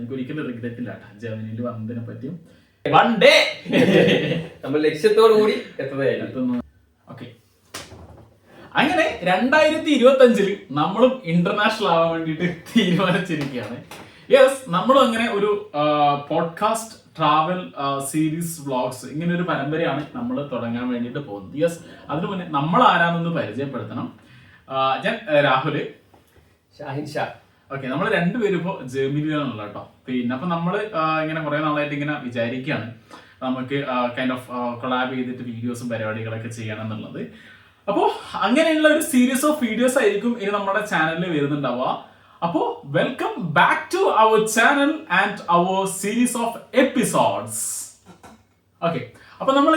എനിക്ക് ഒരിക്കലും റിഗ്രറ്റ് ഇല്ല ജർമ്മനിയിൽ വന്നതിനെ പറ്റിയും വൺ ഡേ നമ്മൾ ലക്ഷ്യത്തോടു കൂടി എത്തുന്നു. ഓക്കെ, അങ്ങനെ 2025 നമ്മളും ഇന്റർനാഷണൽ ആവാൻ വേണ്ടിയിട്ട് തീരുമാനിച്ചിരിക്കുകയാണ്. യെസ്, നമ്മളും അങ്ങനെ ഒരു പോഡ്കാസ്റ്റ് ട്രാവൽ സീരീസ് വ്ളോഗ്സ് ഇങ്ങനെ ഒരു പരമ്പരയാണ് നമ്മൾ തുടങ്ങാൻ വേണ്ടിയിട്ട് പോകുന്നത്. യെസ്, അതിനു മുന്നേ നമ്മൾ ആരാണെന്ന് പരിചയപ്പെടുത്തണം. ഞാൻ രാഹുല്, ഷാഹിൻ ഷാ. ഓക്കെ, നമ്മൾ രണ്ടുപേരും ഇപ്പോൾ ജർമ്മനിയിലാണല്ലോ കേട്ടോ. പിന്നെ അപ്പൊ നമ്മൾ ഇങ്ങനെ കുറെ നാളായിട്ട് ഇങ്ങനെ വിചാരിക്കുകയാണ് നമുക്ക് കൈൻഡ് ഓഫ് കൊളാബ് ചെയ്തിട്ട് വീഡിയോസും പരിപാടികളൊക്കെ ചെയ്യണം എന്നുള്ളത്. അപ്പോൾ അങ്ങനെയുള്ള ഒരു സീരീസ് ഓഫ് വീഡിയോസ് ആയിരിക്കും ഇനി നമ്മുടെ ചാനലിൽ വരുന്നുണ്ടാവുക. അപ്പോൾ welcome back to our channel and our series of episodes. Okay, അപ്പൊ നമ്മൾ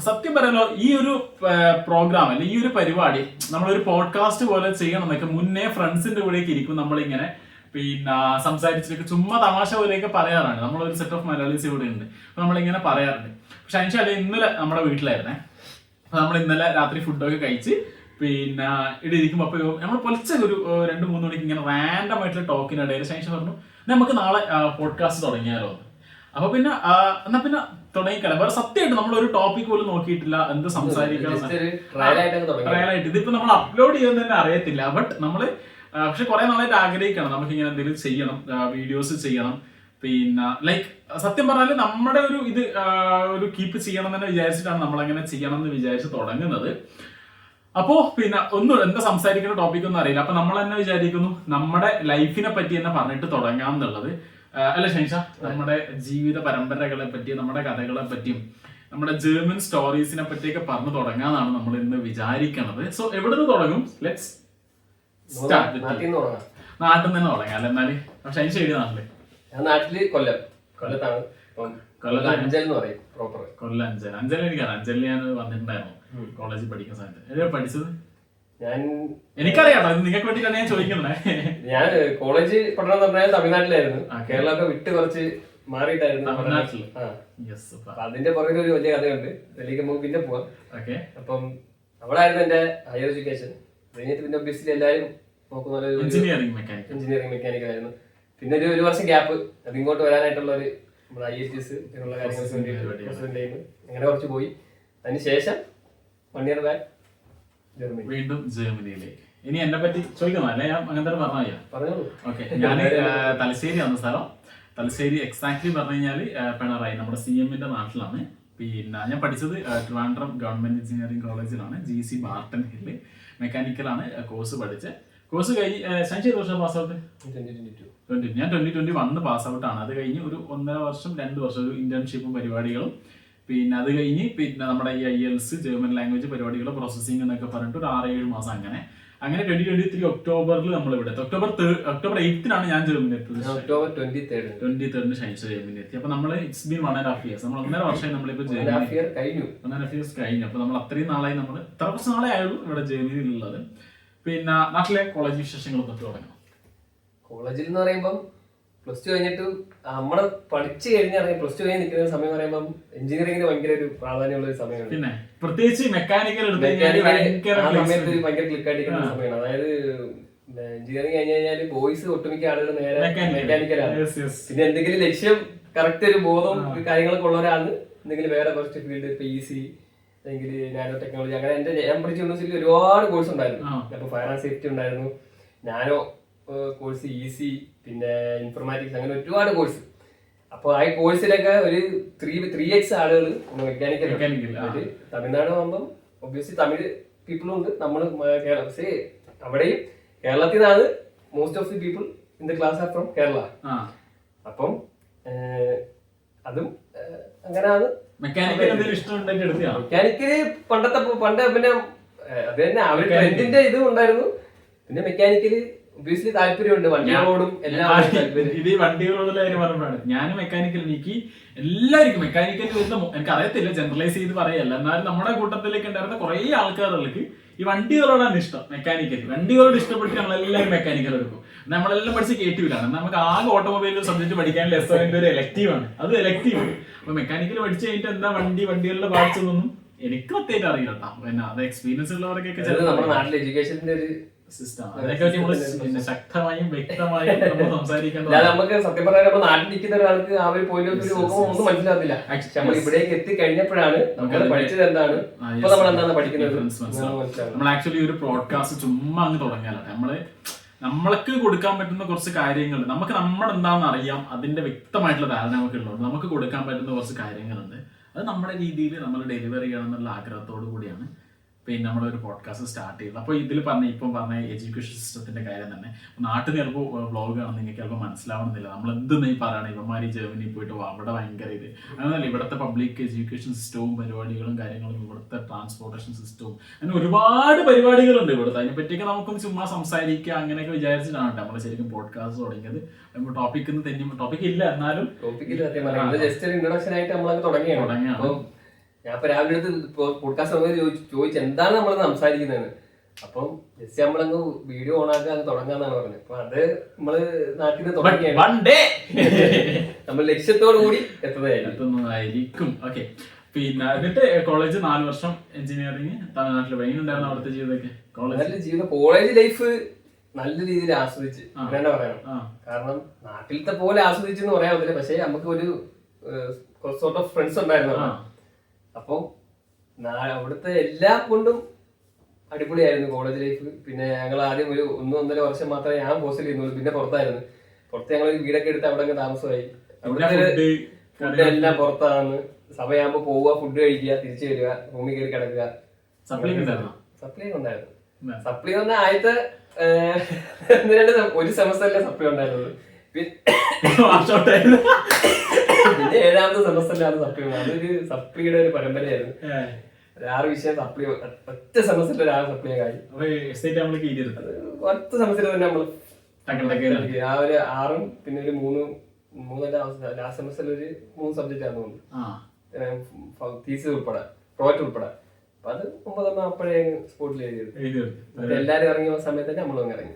സത്യം പറയാലോ ഈ ഒരു പ്രോഗ്രാം അല്ലെ ഈ ഒരു പരിപാടി നമ്മളൊരു പോഡ്കാസ്റ്റ് പോലെ ചെയ്യണം എന്നൊക്കെ മുന്നേ ഫ്രണ്ട്സിന്റെ കൂടെയൊക്കെ ഇരിക്കും നമ്മളിങ്ങനെ പിന്നെ സംസാരിച്ചിട്ട് ചുമ്മാ തമാശ പോലെയൊക്കെ പറയാറാണ്. നമ്മളൊരു സെറ്റ് ഓഫ് മലയാളീസ് ഇവിടെ ഉണ്ട്, അപ്പൊ നമ്മളിങ്ങനെ പറയാറുണ്ട്. പക്ഷെ അതിന് ഇന്നലെ നമ്മുടെ വീട്ടിലായിരുന്നേ. അപ്പൊ നമ്മൾ ഇന്നലെ രാത്രി ഫുഡൊക്കെ കഴിച്ച് പിന്നെ ഇവിടെ ഇരിക്കുമ്പോൾ അപ്പൊ നമ്മൾ പൊലിച്ച ഒരു 2-3 മണിക്ക് ഇങ്ങനെ റാൻഡം ആയിട്ടുള്ള ടോക്കിനിടയിൽ ശേഷം പറഞ്ഞു നമുക്ക് നാളെ പോഡ്കാസ്റ്റ് തുടങ്ങിയാലോ. അപ്പൊ പിന്നെ എന്നാ പിന്നെ തുടങ്ങിക്കളയാം. വേറെ സത്യമായിട്ട് നമ്മളൊരു ടോപ്പിക് പോലും നോക്കിയിട്ടില്ല, എന്ത് സംസാരിക്കണം. ഇതിപ്പോ നമ്മൾ അപ്ലോഡ് ചെയ്യുന്നത് തന്നെ അറിയത്തില്ല. ബട്ട് നമ്മള് പക്ഷെ കുറെ നാളായിട്ട് ആഗ്രഹിക്കണം നമുക്ക് ഇങ്ങനെ എന്തെങ്കിലും ചെയ്യണം, വീഡിയോസ് ചെയ്യണം. പിന്നെ ലൈക്ക് സത്യം പറഞ്ഞാല് നമ്മുടെ ഒരു ഇത് ഒരു കീപ്പ് ചെയ്യണം എന്ന് തന്നെ വിചാരിച്ചിട്ടാണ് നമ്മളങ്ങനെ ചെയ്യണം എന്ന് വിചാരിച്ച് തുടങ്ങുന്നത്. അപ്പോ പിന്നെ ഒന്നും എന്താ സംസാരിക്കുന്ന ടോപ്പിക് ഒന്നും അറിയില്ല. അപ്പൊ നമ്മൾ തന്നെ വിചാരിക്കുന്നു നമ്മുടെ ലൈഫിനെ പറ്റി തന്നെ പറഞ്ഞിട്ട് തുടങ്ങാം എന്നുള്ളത്. അല്ല ഷൈൻഷ, നമ്മുടെ ജീവിത പരമ്പരകളെ പറ്റിയും നമ്മുടെ കഥകളെ പറ്റിയും നമ്മുടെ ജർമ്മൻ സ്റ്റോറീസിനെ പറ്റിയൊക്കെ പറഞ്ഞു തുടങ്ങാന്നാണ് നമ്മൾ ഇന്ന് വിചാരിക്കണത്. സോ എവിടെ നിന്ന് തുടങ്ങും? Let's start. നാട്ടിൽ നിന്ന് തുടങ്ങാം അല്ലെ? എന്നാല് ഷൈൻഷ എഴുതിയ നാട്ടില്? നാട്ടില് കൊല്ലത്താണ്. കൊല്ലം അഞ്ചൽ എനിക്കറിയാം. അഞ്ചലിൽ ഞാൻ വന്നിട്ടുണ്ടായിരുന്നു കോളേജിൽ പഠിക്കുന്ന സമയത്ത്. പഠിച്ചത് എനിക്കറിയാം, നിങ്ങൾക്ക് വേണ്ടിയിട്ടാണ് ഞാൻ ചോദിക്കുന്നത്. ഞാൻ കോളേജ് പഠനം പറഞ്ഞാൽ തമിഴ്നാട്ടിലായിരുന്നു. കേരളമൊക്കെ വിട്ട് കുറച്ച് മാറിയിട്ടായിരുന്നു തമിഴ്നാട്ടില്. അതിന്റെ പുറകിൽ ഒരു വലിയ കഥയുണ്ട്, അതിലേക്ക് നമുക്ക് പിന്നെ പോവാം. അപ്പം അവിടായിരുന്നു എന്റെ ഹയർ എഡ്യൂക്കേഷൻ. കഴിഞ്ഞിട്ട് പിന്നെ ഒബ്വിയസ്ലി എല്ലാവരും നോക്കുന്ന എഞ്ചിനീയറിംഗ് മെക്കാനിക്കൽ ആയിരുന്നു. പിന്നെ ഒരു വർഷം ഗ്യാപ്പ്, അത് ഇങ്ങോട്ട് വരാനായിട്ടുള്ള ഒരു നമ്മുടെ IITs എന്നുള്ള കാര്യങ്ങൾക്ക് വേണ്ടി അങ്ങനെ കുറച്ച് പോയി. അതിനുശേഷം 1 year ബാക്ക് വീണ്ടും ജർമ്മനിയിലേക്ക്. ഇനി എന്നെ പറ്റി ചോദിക്കുന്നോ? അല്ലെ ഞാൻ അങ്ങനെ തന്നെ പറഞ്ഞോളൂ. ഓക്കെ, ഞാൻ തലശ്ശേരി ആണ് സ്ഥലം. തലശ്ശേരി എക്സാക്ട്ലി പറഞ്ഞു കഴിഞ്ഞാല് പിണറായി നമ്മുടെ CMന്റെ നാട്ടിലാണ്. പിന്നെ ഞാൻ പഠിച്ചത് ട്രിവാൻഡ്രം ഗവൺമെന്റ് എഞ്ചിനീയറിംഗ് കോളേജിലാണ്. GC ബാർട്ടൺ ഹില്ല് മെക്കാനിക്കലാണ് കോഴ്സ് പഠിച്ചത്. കോഴ്സ് കഴിഞ്ഞ് ഏത് വർഷം പാസ് ഔട്ട്? 2022. ഞാൻ 2021 പാസ് ഔട്ട് ആണ്. അത് കഴിഞ്ഞ് ഒരു 1.5 വർഷം 2 വർഷം ഒരു ഇന്റേൺഷിപ്പും പരിപാടികളും. പിന്നെ അത് കഴിഞ്ഞ് പിന്നെ നമ്മുടെ ഈ IELTS ജർമ്മൻ ലാംഗ്വേജ് പരിപാടികൾ പ്രോസസ്സിംഗ് എന്നൊക്കെ പറഞ്ഞിട്ട് ഒരു 6-7 മാസം അങ്ങനെ 2023 ഒക്ടോബറിൽ നമ്മൾ ഇവിടെ October 8 ഞാൻ ജർമ്മനി എത്തിയത്. October 23 ഷൈൻഷ ജർമ്മനി എത്തി. അപ്പൊ നമ്മള് ഇറ്റ്സ് ബീൻ 1.5 years. നമ്മൾ 1.5 വർഷമായി നമ്മളിപ്പോ ജർമ്മനി കഴിഞ്ഞു. അപ്പൊ നമ്മൾ അത്രയും നാളായി നമ്മൾ ഇത്ര കുറച്ച് നാളെ ആയുള്ളൂ ഇവിടെ ജർമ്മനിയിലുള്ളത്. പിന്നെ നാട്ടിലെ കോളേജ് വിശേഷങ്ങൾ തൊട്ട് തുടങ്ങാം. കോളേജിൽ എന്ന് പറയുമ്പോൾ പ്ലസ് ടു കഴിഞ്ഞിട്ട് നമ്മള് പഠിച്ചു കഴിഞ്ഞാൽ പ്ലസ് ടു കഴിഞ്ഞ് നിൽക്കുന്ന സമയം പറയുമ്പോൾ എഞ്ചിനീയറിംഗിന് ഭയങ്കര ഒരു പ്രാധാന്യമുള്ള ഒരു സമയമാണ്. പിന്നെ പ്രത്യേകിച്ച് മെക്കാനിക്കൽ സമയത്ത് ഭയങ്കര ക്ലിക്ക് ആയിട്ടിരിക്കുന്ന സമയമാണ്. അതായത് എഞ്ചിനീയറിംഗ് കഴിഞ്ഞ് കഴിഞ്ഞാൽ ബോയ്സ് ഒട്ടുമിക്ക ആളുകൾ നേരെ മെക്കാനിക്കലാണ്. പിന്നെ എന്തെങ്കിലും ലക്ഷ്യം കറക്റ്റ് ഒരു ബോധം കാര്യങ്ങളൊക്കെ ഉള്ളവരാണ് എന്തെങ്കിലും വേറെ കുറച്ച് ഫീൽഡ്, PC അല്ലെങ്കിൽ നാനോ ടെക്നോളജി, അങ്ങനെ ഞാൻ പഠിച്ച യൂണിവേഴ്സിറ്റിയിൽ ഒരുപാട് കോഴ്സ് ഉണ്ടായിരുന്നു. അപ്പൊ ഫയർ ആൻഡ് സേഫ്റ്റി ഉണ്ടായിരുന്നു, നാനോ കോഴ്സ്, EC, പിന്നെ ഇൻഫർമാറ്റിക്സ്, അങ്ങനെ ഒരുപാട് കോഴ്സ്. അപ്പൊ ആ കോഴ്സിലൊക്കെ ഒരു 3x ആളുകൾ മെക്കാനിക്കൽ. തമിഴ്നാട് ആകുമ്പോൾ ഒബ്വിയസ്ലി തമിഴ് പീപ്പിളും ഉണ്ട്. നമ്മള് അവിടെയും കേരളത്തിൽ നിന്നാണ് most of the people in the class are from Kerala. അപ്പം അതും അങ്ങനെയാണ്. മെക്കാനിക്കല് പണ്ട് പിന്നെ അത് തന്നെ ആ ഒരു ട്രെൻഡിന്റെ ഇതും ഉണ്ടായിരുന്നു. പിന്നെ മെക്കാനിക്കല് ഒബ്വിയസ്ലി താല്പര്യമുണ്ട്, വണ്ടികളോടും എല്ലാം. ഇത് ഈ വണ്ടികളോടുള്ള കാര്യം പറഞ്ഞപ്പോഴാണ് ഞാൻ മെക്കാനിക്കൽ. എനിക്ക് എല്ലാവർക്കും മെക്കാനിക്കൽ വരുന്ന എനിക്ക് അറിയത്തില്ല, ജനറലൈസ് ചെയ്ത് പറയല്ല, എന്നാലും നമ്മുടെ കൂട്ടത്തിലേക്ക് ഉണ്ടായിരുന്ന കുറെ ആൾക്കാർക്ക് ഈ വണ്ടികളോടാണ് ഇഷ്ടം. മെക്കാനിക്കൽ വണ്ടികളോട് ഇഷ്ടപ്പെട്ട് നമ്മളെല്ലാവരും മെക്കാനിക്കൽ എടുക്കും. നമ്മളെല്ലാം പഠിച്ച് കേറ്റീവിലാണ്. നമുക്ക് ആകെ ഓട്ടോമൊബൈൽ സബ്ജക്ട് പഠിക്കാൻ ഒരു എലക്റ്റീവ് ആണ്. അത് എലക്റ്റീവ്. അപ്പൊ മെക്കാനിക്കൽ പഠിച്ചു കഴിഞ്ഞിട്ട് എന്താ വണ്ടികളുടെ പാർട്സ് ഒന്നും എനിക്ക് പ്രത്യേകിച്ച് അറിയില്ല കേട്ടോ. പിന്നെ അത് എക്സ്പീരിയൻസ് ഉള്ളവർക്കൊക്കെ നമ്മുടെ നാട്ടിലെ എഡ്യൂക്കേഷന്റെ ഒരു സിസ്റ്റം അതിനൊക്കെ നമ്മൾ ശക്തമായും വ്യക്തമായും നമ്മൾ സംസാരിക്കേണ്ടത്. നമുക്ക് സത്യം പറഞ്ഞാൽ നമ്മൾ നാട്ടിൽ നിൽക്കുന്ന ഒരാൾക്ക് ആ ഒരു പോയിന്റ് ഓഫ് വ്യൂ നോക്കുമ്പോൾ ഒന്നും മനസ്സിലാകത്തില്ല. നമ്മൾ ഇവിടേക്ക് എത്തി കഴിഞ്ഞപ്പോഴാണ് നമ്മൾ പഠിച്ചത് എന്താണ്, ഇപ്പൊ നമ്മൾ എന്താണ് പഠിക്കുന്നത്. നമ്മൾ ആക്ച്വലി ഒരു പോഡ്കാസ്റ്റ് ചുമ്മാ അങ്ങ് തുടങ്ങിയാലോ നമ്മൾക്ക് കൊടുക്കാൻ പറ്റുന്ന കുറച്ച് കാര്യങ്ങൾ നമുക്ക് നമ്മളെന്താണെന്ന് അറിയാം, അതിന്റെ വ്യക്തമായിട്ടുള്ള ധാരണ നമുക്ക് ഉള്ളതുകൊണ്ട് നമുക്ക് കൊടുക്കാൻ പറ്റുന്ന കുറച്ച് കാര്യങ്ങളുണ്ട്. അത് നമ്മുടെ രീതിയിൽ നമ്മൾ ഡെലിവറി ചെയ്യണം എന്നുള്ള ആഗ്രഹത്തോടു കൂടിയാണ് പിന്നെ നമ്മളൊരു പോഡ്കാസ്റ്റ് സ്റ്റാർട്ട് ചെയ്തത്. അപ്പോൾ ഇതിൽ ഇപ്പം പറഞ്ഞ എഡ്യൂക്കേഷൻ സിസ്റ്റത്തിന്റെ കാര്യം തന്നെ നാട്ടിൽ നിന്ന് ചിലപ്പോൾ വ്ളോഗ് കാണുന്ന നിങ്ങൾക്ക് ചിലപ്പോൾ മനസ്സിലാവണമെന്നില്ല. നമ്മൾ എന്തെന്ന് ഈ പറയണം, ഇവന്മാർ ജർമ്മനി പോയിട്ട് അവിടെ ഭയങ്കര ഇത് അങ്ങനെയല്ല. ഇവിടുത്തെ പബ്ലിക് എഡ്യൂക്കേഷൻ സിസ്റ്റവും പരിപാടികളും കാര്യങ്ങളും ഇവിടുത്തെ ട്രാൻസ്പോർട്ടേഷൻ സിസ്റ്റവും അങ്ങനെ ഒരുപാട് പരിപാടികളുണ്ട് ഇവിടുത്തെ. അതിനെപ്പറ്റിയൊക്കെ നമുക്കും ചുമ്മാ സംസാരിക്കുക അങ്ങനെയൊക്കെ വിചാരിച്ചിട്ടാണ് നമ്മൾ ശരിക്കും പോഡ്കാസ്റ്റ് തുടങ്ങിയത്. ടോപ്പിക് ഇല്ല, എന്നാലും ഇൻട്രൊഡക്ഷൻ ആയിട്ട് നമ്മളൊക്കെ തുടങ്ങിയാണ്. ഞാൻ ഇപ്പൊ രാവിലെ എടുത്ത് പോഡ്കാസ്റ്റ് ചോദിച്ചു എന്താണ് നമ്മൾ സംസാരിക്കുന്നത്. അപ്പം ജസ്റ്റ് നമ്മളങ്ങ് വീഡിയോ ഓണാക്കി അങ്ങ് തുടങ്ങാന്നാണ് പറഞ്ഞത്. അപ്പൊ അത് നമ്മള് നാട്ടിൽ നിന്ന് തുടങ്ങിയാണ്, നമ്മൾ ലക്ഷ്യത്തോടു കൂടി എത്തുന്നതായിരിക്കും. ഓക്കെ, പിന്നെ എന്നിട്ട് കോളേജ് 4 വർഷം എഞ്ചിനീയറിംഗ് തമിഴ്നാട്ടിൽ വൈകുണ്ടായിരുന്നു. അവിടുത്തെ ജീവിതമൊക്കെ കോളേജ് ലൈഫ് നല്ല രീതിയിൽ ആസ്വദിച്ച് അങ്ങനെ പറയണം. കാരണം നാട്ടിലത്തെ പോലെ ആസ്വദിച്ചെന്ന് പറയാൻ പറ്റില്ല, പക്ഷെ നമുക്ക് ഒരു സോർട്ട് ഓഫ് ഫ്രണ്ട്സ് ഉണ്ടായിരുന്നു. അപ്പം അവിടുത്തെ എല്ലാം കൊണ്ടും അടിപൊളിയായിരുന്നു കോളേജ് ലൈഫ്. പിന്നെ ഞങ്ങൾ ആദ്യം ഒരു 1-1.5 വർഷം മാത്രമേ ഞാൻ ഹോസ്റ്റലിൽ ഇരുന്നുള്ളൂ. പിന്നെ പുറത്ത് ഞങ്ങൾ ഒരു വീടൊക്കെ എടുത്ത് അവിടെ താമസമായി. അവിടുത്തെ ഫുഡ് എല്ലാം പുറത്താണ്. സമയമാകുമ്പോ പോവുക, ഫുഡ് കഴിക്കുക, തിരിച്ചു വരിക, റൂമിൽ കയറി കിടക്കുക. സപ്ലി ഉണ്ടായിരുന്നു. സപ്ലി വന്ന ആദ്യത്തെ 1 സെമസ്റ്ററിലെ സപ്ലി ഉണ്ടായിരുന്നത്. പിന്നെ 7ാമത്തെ സെമസ്റ്ററിലാണ് സപ്ലി. അതൊരു സപ്ലിയുടെ ഒരു പരമ്പരയായിരുന്നു. 6 വിഷയം സപ്ലി, ഒറ്റ സെമസ്റ്ററിൽ 6 സപ്ലി ആയി. ഒറ്റ സെമസ്റ്ററിൽ തന്നെ നമ്മള് ആ ഒരു 6ഉം പിന്നെ ഒരു 3 ലാസ്റ്റ് സെമസ്റ്ററിൽ ഒരു 3 സബ്ജക്റ്റ് ആണെന്ന് തോന്നുന്നു, തീസിസ് ഉൾപ്പെടെ പ്രോജക്ട് ഉൾപ്പെടെ. അപ്പൊ അത് മുമ്പ് അപ്പോഴേ സ്പോട്ടിൽ എഴുതിയത്. എല്ലാരും ഇറങ്ങിയ സമയത്ത് തന്നെ നമ്മളും ഇറങ്ങി.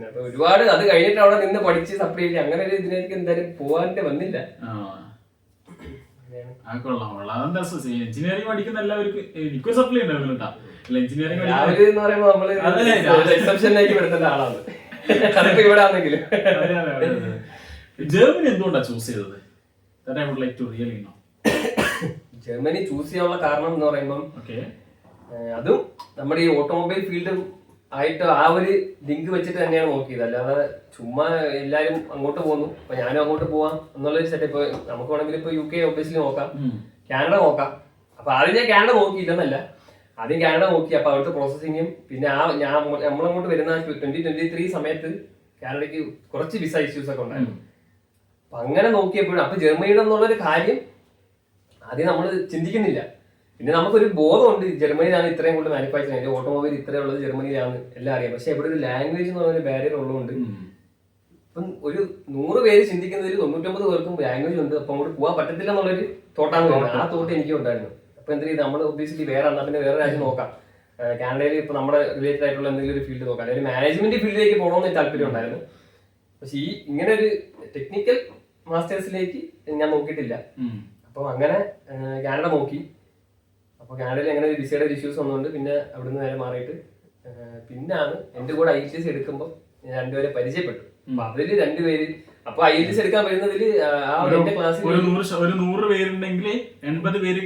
അപ്പൊ ഒരുപാട് അത് കഴിഞ്ഞിട്ട് അവിടെ നിന്ന് പഠിച്ച് സപ്ലൈ ചെയ്ത് അങ്ങനെ ഒരു ഇതിലേക്ക് എന്തായാലും പോവാണ്ട് വന്നില്ല. എഞ്ചിനീയറിംഗ് പഠിക്കുന്ന എല്ലാവർക്കും എനിക്കും സപ്ലൈ ഉണ്ടാവില്ല കേട്ടോ. എഞ്ചിനീയറിംഗ് എന്ന് പറയുമ്പോ നമ്മള് എക്സെപ്ഷനിലേക്ക് പെടുത്തേണ്ട ആളാണ്. അതൊക്കെ ഇവിടെ ആണെങ്കിലും. ജർമ്മനി എന്തുകൊണ്ടാ ചൂസ് ചെയ്തത്? ജർമ്മനി ചൂസ് ചെയ്യാനുള്ള കാരണം എന്ന് പറയുമ്പം അതും നമ്മുടെ ഈ ഓട്ടോമൊബൈൽ ഫീൽഡും ആയിട്ട് ആ ഒരു ലിങ്ക് വെച്ചിട്ട് തന്നെയാണ് നോക്കിയത്. അല്ലാതെ ചുമ്മാ എല്ലാരും അങ്ങോട്ട് പോകുന്നു, അപ്പൊ ഞാനും അങ്ങോട്ട് പോവാം എന്നുള്ളൊരു സെറ്റ്. ഇപ്പൊ നമുക്ക് വേണമെങ്കിൽ ഇപ്പൊ UK ഒബ്വിയസ്ലി നോക്കാം, കാനഡ നോക്കാം. അപ്പൊ ആദ്യം ഞാൻ കാനഡ നോക്കിയില്ലെന്നല്ല, ആദ്യം കാനഡ നോക്കി. അപ്പൊ അവിടുത്തെ പ്രോസസ്സിങ്ങും പിന്നെ നമ്മളങ്ങോട്ട് വരുന്ന 2023 സമയത്ത് കാനഡയ്ക്ക് കുറച്ച് വിസ ഇഷ്യൂസ് ഒക്കെ ഉണ്ടായിരുന്നു. അപ്പൊ അങ്ങനെ നോക്കിയപ്പോഴും അപ്പൊ ജർമ്മനിയുടെ എന്നുള്ളൊരു കാര്യം ആദ്യം നമ്മൾ ചിന്തിക്കുന്നില്ല. പിന്നെ നമുക്കൊരു ബോധമുണ്ട് ജർമ്മനിയിലാണ് ഇത്രയും കൂടുതൽ മാനുഫാക്ചർ ചെയ്യുന്നത്, ഓട്ടോമൊബൈൽ ഇത്രയും ഉള്ളത് ജർമ്മനിയിലാണ് എല്ലാം അറിയാം. പക്ഷെ ഇവിടെ ഒരു ലാംഗ്വേജ് എന്ന് പറയുന്ന ബാരിയർ ഉള്ളതുകൊണ്ട് ഇപ്പം ഒരു 100 പേര് ചിന്തിക്കുന്നതിൽ 99 പേർക്കും ലാംഗ്വേജ് ഉണ്ട്. അപ്പൊ അങ്ങോട്ട് പോകാൻ പറ്റത്തില്ല എന്നുള്ളൊരു തോട്ടാണ് വരുന്നത്. ആ തോട്ട് എനിക്കും ഉണ്ടായിരുന്നു. അപ്പൊ എന്തെങ്കിലും നമ്മൾ ഒബ്വിയസ്ലി വേറെ പിന്നെ വേറെ രാജ്യം നോക്കാം. കാനഡയിൽ ഇപ്പൊ നമ്മുടെ റിലേറ്റഡ് ആയിട്ടുള്ള എന്തെങ്കിലും ഒരു ഫീൽഡ് നോക്കാം, അല്ലെങ്കിൽ മാനേജ്മെന്റ് ഫീൽഡിലേക്ക് പോകണമെന്ന് താല്പര്യം ഉണ്ടായിരുന്നു. പക്ഷെ ഇങ്ങനെ ഒരു ടെക്നിക്കൽ മാസ്റ്റേഴ്സിലേക്ക് ഞാൻ നോക്കിയിട്ടില്ല. അപ്പൊ അങ്ങനെ കാനഡ നോക്കി. അപ്പൊ കാനഡയിൽ അങ്ങനെ ഒരു വിസയുടെ ഇഷ്യൂസ് വന്നുകൊണ്ട് പിന്നെ അവിടുന്ന് നേരെ മാറിയിട്ട് പിന്നാണ് എന്റെ കൂടെ IELTS എടുക്കുമ്പോൾ ഞാൻ 2 പേരെ പരിചയപ്പെട്ടു. അപ്പൊ അതില് 2 പേര് അപ്പൊ IELTS എടുക്കാൻ വരുന്നതില് എന്റെ ക്ലാസ്സിൽ ഒരു 100 പേരുണ്ടെങ്കിൽ 80 പേര്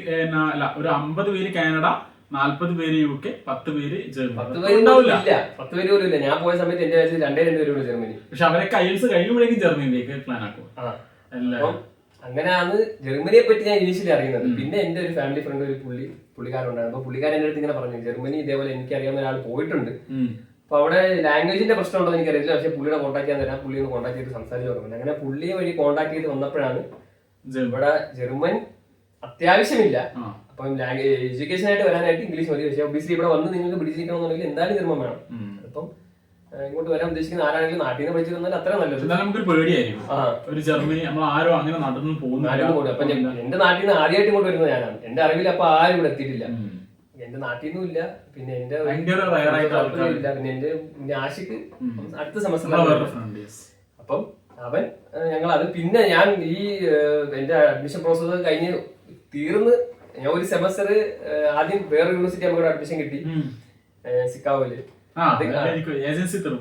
അല്ല, ഒരു 50 പേര് കാനഡ, 40 പേര് UK, 10 പേര് ജർമ്മനി. 10 പേര് പോലും ഇല്ല. ഞാൻ പോയ സമയത്ത് എന്റെ വയസ്സിൽ 2 പേരുള്ളൂ ജർമ്മനി. പക്ഷെ അവരൊക്കെ IELTS കഴിയുമ്പോഴേക്കും ജർമ്മനിയിലേക്ക് പ്ലാൻ ആക്കും. അങ്ങനെയാണ് ജർമ്മനിയെ പറ്റി ഞാൻ ഇനീഷ്യലി അറിയുന്നത്. പിന്നെ എന്റെ ഒരു ഫാമിലി ഫ്രണ്ട് ഒരു പുള്ളിക്കാരൻ ഉണ്ടായിരുന്നു. അപ്പൊ പുള്ളിക്കാരൻ എന്റെ അടുത്ത് ഇങ്ങനെ പറഞ്ഞു, ജർമ്മനി ഇതേപോലെ എനിക്കറിയാവുന്ന ഒരാൾ പോയിട്ടുണ്ട്. അപ്പൊ അവിടെ ലാംഗ്വേജിന്റെ പ്രശ്നം ഉണ്ടോ എന്ന് എനിക്കറിയില്ല, പക്ഷെ പുള്ളിയുടെ കോൺടാക്ട് ചെയ്യാൻ തരാം, പുള്ളിയെ കോൺടാക്ട് ചെയ്ത് സംസാരിച്ച് നോക്കുന്നുണ്ട്. അങ്ങനെ പുള്ളിയെ വഴി കോൺടാക്ട് ചെയ്ത് വന്നപ്പോഴാണ് ഇവിടെ ജർമ്മൻ അത്യാവശ്യമില്ല, അപ്പം എഡ്യൂക്കേഷൻ ആയിട്ട് വരാനായിട്ട് ഇംഗ്ലീഷ് മതി. പക്ഷേ ഒബ്വിയസ്ലി ഇവിടെ വന്ന് നിങ്ങൾക്ക് പിടിച്ചിരിക്കണമെന്നുണ്ടെങ്കിൽ എന്തായാലും ജർമ്മൻ വേണം. അപ്പം ഇങ്ങോട്ട് വരാൻ ഉദ്ദേശിക്കുന്ന ആരാണെങ്കിലും നാട്ടിൽ നിന്ന് പഠിച്ചു തന്നാൽ അത്ര നല്ലത്. നമുക്ക് പേടിയായിരിക്കും ഒരു ജർമ്മനി നമ്മൾ ആരോ അങ്ങനെ നടന്നു പോകുന്നു. അപ്പൊ എന്റെ നാട്ടിൽ നിന്ന് ആദ്യമായിട്ട് ഇങ്ങോട്ട് വരുന്നത് ഞാനാണ്. എന്റെ അറിവിൽ അപ്പൊ ആരും ഇവിടെ എത്തിയിട്ടില്ല. എന്റെ നാട്ടിൽ നിന്നും ഇല്ല, പിന്നെ എന്റെ ഇല്ല, പിന്നെ എന്റെ ആഷിക്ക് അടുത്ത സെമസ്റ്റർ. അപ്പം അവൻ ഞങ്ങൾ അത് പിന്നെ ഞാൻ ഈ എന്റെ അഡ്മിഷൻ പ്രോസസ് കഴിഞ്ഞ് തീർന്ന് ഞാൻ ഒരു സെമസ്റ്റർ ആദ്യം വേറെ യൂണിവേഴ്സിറ്റി നമുക്ക് അഡ്മിഷൻ കിട്ടി സിക്കാഗോയില്. ഏജൻസി ത്രൂ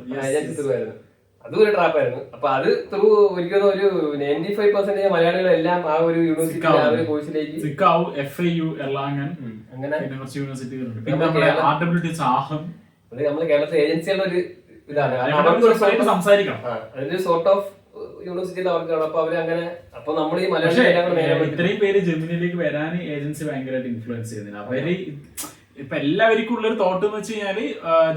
ആയിരുന്നു. അതും ഒരു ട്രാപ്പായിരുന്നു. അപ്പൊ അത് ത്രൂ ഒരിക്കലും ഒരു 95% മലയാളികളെല്ലാം ആ ഒരു യൂണിവേഴ്സിറ്റി ആ ഒരു കോഴ്സിലേക്ക് അങ്ങനെ അത് നമ്മുടെ കേരളത്തിലെ ഏജൻസികളുടെ ഒരു ഇതാണ് സംസാരിക്കണം. അതിന്റെ സോർട്ട് ഓഫ് യൂണിവേഴ്സിറ്റിയിൽ അവർക്ക്. അപ്പൊ അവര് അങ്ങനെ അപ്പൊ നമ്മൾ ഈ മലയാളം ഇത്രയും പേര് ജെമിനിയിലേക്ക് വരാൻ ഏജൻസി ഭയങ്കരമായിട്ട് ഇൻഫ്ലുവൻസ് ചെയ്യുന്നില്ല. അവര് ഇപ്പൊ എല്ലാവർക്കും ഉള്ളൊരു തോട്ട് എന്ന് വെച്ച് കഴിഞ്ഞാല്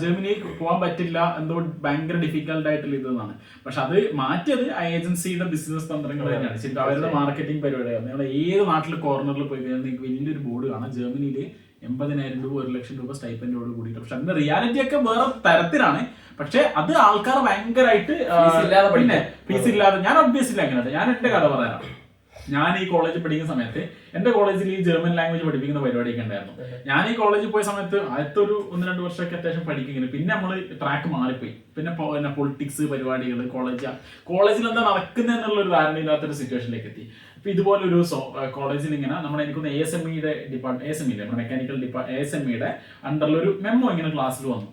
ജർമ്മനിയിൽ പോകാൻ പറ്റില്ല, എന്തോ ഭയങ്കര ഡിഫിക്കൽട്ട് ആയിട്ടുള്ള ഇതാണ്. പക്ഷെ അത് മാറ്റിയത് ആ ഏജൻസിയുടെ ബിസിനസ് തന്ത്രങ്ങൾ തന്നെയാണ്. ശരിക്കും അവരുടെ മാർക്കറ്റിംഗ് പരിപാടിയാണ്. നമ്മൾ ഏത് നാട്ടിൽ കോർണറിൽ പോയി കഴിഞ്ഞാൽ നിങ്ങൾക്ക് വലിയൊരു ബോർഡ് കാണാം, ജർമ്മനിയിൽ 80,000 രൂപ 1 ലക്ഷം രൂപ സ്റ്റൈപ്പൻഡോട് കൂടിയിട്ട്. പക്ഷെ അതിന്റെ റിയാലിറ്റി ഒക്കെ വേറെ തരത്തിലാണ്. പക്ഷെ അത് ആൾക്കാർ ഭയങ്കരമായിട്ട് പിന്നെ ഫീസ് ഇല്ലാതെ. ഞാൻ ഒബ്വിയസ്ലി അങ്ങനെ ഞാൻ എന്റെ കഥ പറയാം. ഞാൻ ഈ കോളേജിൽ പഠിക്കുന്ന സമയത്ത് എന്റെ കോളേജിൽ ഈ ജർമ്മൻ ലാംഗ്വേജ് പഠിപ്പിക്കുന്ന പരിപാടിയൊക്കെ ഉണ്ടായിരുന്നു. ഞാൻ ഈ കോളേജിൽ പോയ സമയത്ത് ആദ്യത്തെ ഒരു 1-2 വർഷമൊക്കെ അത്യാവശ്യം പഠിക്കുന്നത്. പിന്നെ നമ്മൾ ട്രാക്ക് മാറിപ്പോയി. പിന്നെ പൊളിറ്റിക്സ് പരിപാടികൾ, കോളേജിൽ എന്താ നടക്കുന്നത് എന്നുള്ളൊരു ധാരണയില്ലാത്തൊരു സിറ്റുവേഷനിലേക്ക് എത്തി. അപ്പൊ ഇതുപോലെ ഒരു കോളേജിൽ ഇങ്ങനെ നമ്മുടെ എനിക്കൊന്ന് ASMEയുടെ ASME നമ്മുടെ മെക്കാനിക്കൽ ASMEയുടെ അണ്ടറിൽ ഒരു മെമ്മോ ഇങ്ങനെ ക്ലാസ്സിൽ വന്നു.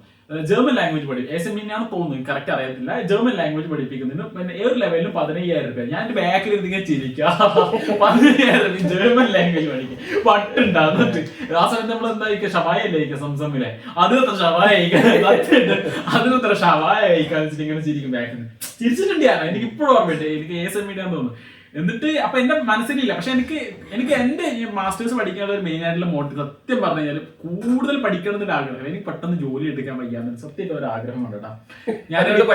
ജർമ്മൻ ലാംഗ്വേജ് ASMEനാണ് തോന്നുന്നു, കറക്റ്റ് അറിയത്തില്ല. ജർമ്മൻ ലാംഗ്വേജ് പഠിപ്പിക്കുന്നതിന് പിന്നെ ഏതൊരു ലെവലിലും 15,000 രൂപ. ഞാൻ എന്റെ ബാക്കിൽ ഇരുന്ന് ചിരിക്കുക. 15,000 രൂപ ജർമ്മൻ ലാംഗ്വേജ് പഠിക്കും. പട്ടുണ്ടാകുന്നിട്ട് ആ സമയത്ത് നമ്മൾ എന്താ ഷവായ അല്ലേ സംസമിലെ അതിനത്ര ഷവായ അതിനത്ര ഷവായ കഴിക്കാൻ ഇങ്ങനെ ചിരിക്കും. ബാക്കിൽ നിന്ന് ചിരിച്ചിട്ടുണ്ട് ഞാൻ. എനിക്ക് ഇപ്പോഴും ഓർമ്മയുണ്ട്. എനിക്ക് ASMEയുടെ തോന്നുന്നു. എന്നിട്ട് അപ്പൊ എന്റെ മനസ്സിലില്ല. പക്ഷെ എനിക്ക് എന്റെ ഈ മാസ്റ്റേഴ്സ് പഠിക്കാനുള്ള ഒരു മെയിൻ ആയിട്ടുള്ള മോട്ടീവ് സത്യം പറഞ്ഞു കഴിഞ്ഞാൽ കൂടുതൽ പഠിക്കണം എന്നൊരു ആഗ്രഹം. എനിക്ക് പെട്ടെന്ന് ജോലി എടുക്കാൻ വയ്യാന്ന് സത്യമായിട്ട് ഒരു ആഗ്രഹമുണ്ട് കേട്ടോ. ഞാനവിടെ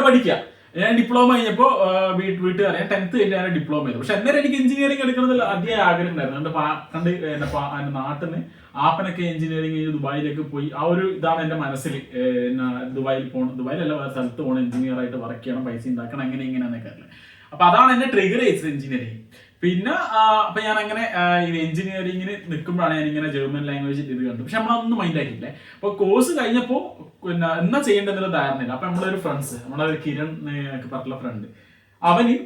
പഠിക്കുക. ഞാൻ ഡിപ്ലോമ കഴിഞ്ഞപ്പോ വീട്ടുകാരെ 10th കഴിഞ്ഞാൽ ഡിപ്ലോമ ചെയ്തു. പക്ഷെ എന്നാലും എനിക്ക് എഞ്ചിനീയറിംഗ് എടുക്കണമെന്നുള്ള അധികം ആഗ്രഹം ഉണ്ടായിരുന്നു. കണ്ട് എന്റെ നാട്ടിൽ നിന്ന് ആപ്പനൊക്കെ എഞ്ചിനീയറിംഗ് കഴിഞ്ഞ് ദുബായിലേക്ക് പോയി. ആ ഒരു ഇതാണ് എന്റെ മനസ്സിൽ. ദുബായിൽ പോകണം, ദുബായിലല്ല വേറെ സ്ഥലത്ത് പോകണം, എഞ്ചിനീയർ ആയിട്ട് വർക്ക് ചെയ്യണം, പൈസ ഉണ്ടാക്കണം, അങ്ങനെ ഇങ്ങനെയെന്നൊക്കെ അല്ലേ. അപ്പൊ അതാണ് എന്നെ ട്രിഗർ ചെയ്തത് എഞ്ചിനീയറിംഗ്. പിന്നെ അപ്പൊ ഞാൻ അങ്ങനെ എഞ്ചിനീയറിംഗിന് നിൽക്കുമ്പോഴാണ് ഞാൻ ഇങ്ങനെ ജർമ്മൻ ലാംഗ്വേജ് ഇത് കണ്ടു. പക്ഷെ നമ്മളതൊന്നും മൈൻഡ് ആക്കിയില്ലേ. അപ്പൊ കോഴ്സ് കഴിഞ്ഞപ്പോ പിന്നെ എന്നാ ചെയ്യേണ്ടതെന്നുള്ള ധാരണയില്ല. അപ്പൊ നമ്മളൊരു ഫ്രണ്ട്സ്, നമ്മളൊരു കിരൺ പറഞ്ഞ ഫ്രണ്ട്, അവന്